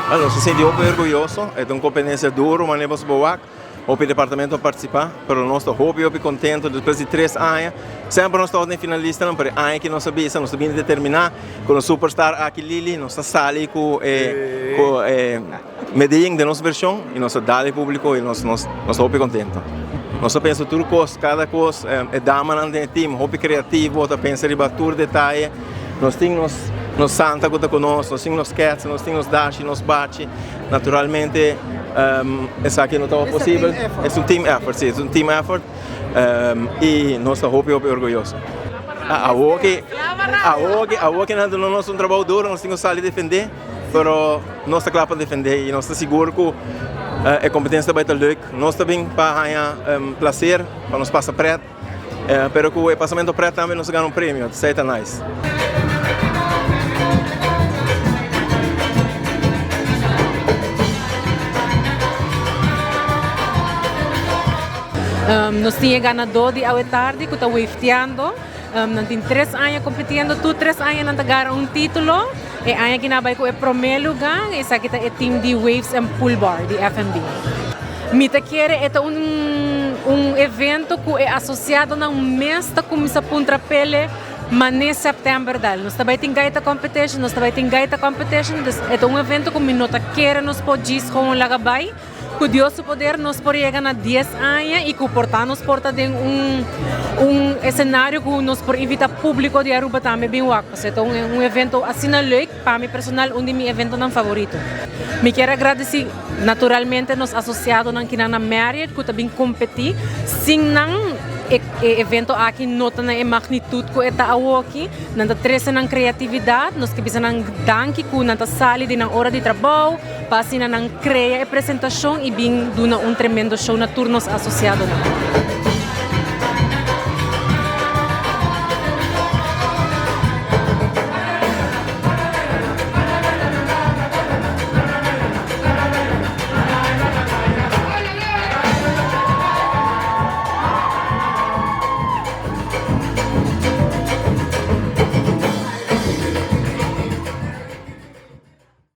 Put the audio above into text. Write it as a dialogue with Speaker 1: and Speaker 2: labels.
Speaker 1: Allora, si sente molto orgoglioso, è una competenza dura, ma ne posso boac. O il departamento participa, però non sto molto contento, dopo di 3 anni, sempre non sto in finalista, non per anni che non sappiamo, non sappiamo determinare, con il superstar Aki Lili, non sta sali con Medellin della nostra versione, e non sta dare pubblico e non sto molto contento. Non so, penso tutte cose, cada cosa, è daman nel team, molto creativo, pensa a battere dettagli, non stiamo nos santa cosa conosco, nos nos scherzi, nos nos daci, nos baci, naturalmente sa che non è possibile, è un team effort, sì, è un team effort e non sto molto orgoglioso. A oggi non è un lavoro duro, non stiamo sali a difendere, però non sta clapa a difendere e non sta sicuro che è competenza da leuk, non sta bem para placer, para nos passa preto, però com o passamento preto também nos ganha prêmio, isso é nice.
Speaker 2: Nos tinha ganador de ao tarde que está wafteando, não tem 3 anos competindo, 3 anos não ganhar título, e ano que não vai com o primeiro lugar, e essa aqui é o time de Waves and Pool Bar, de FMB. Mita quer é evento que é associado a mês da comissão Punta Pele, mas em setembro dal. Nós também tem gaita competition, é evento que nós quer nos pode com o lagabai. Que Deus poder nos pode chegar a 10 anos e que portar nos porta de cenário que nos pode invitar público de Aruba também bem waco. Então é evento assim leuk para mim personal, um de meus eventos não favorito. Me quero agradecer naturalmente nos associados que na Marriott que também competir, sem não evento aqui nota na magnitude que está aqui, nanta treze na criatividade, nós que precisamos danke que nanta sali de na hora de trabalho, para assim não criar apresentação e bem duna tremendo show na turnos associado.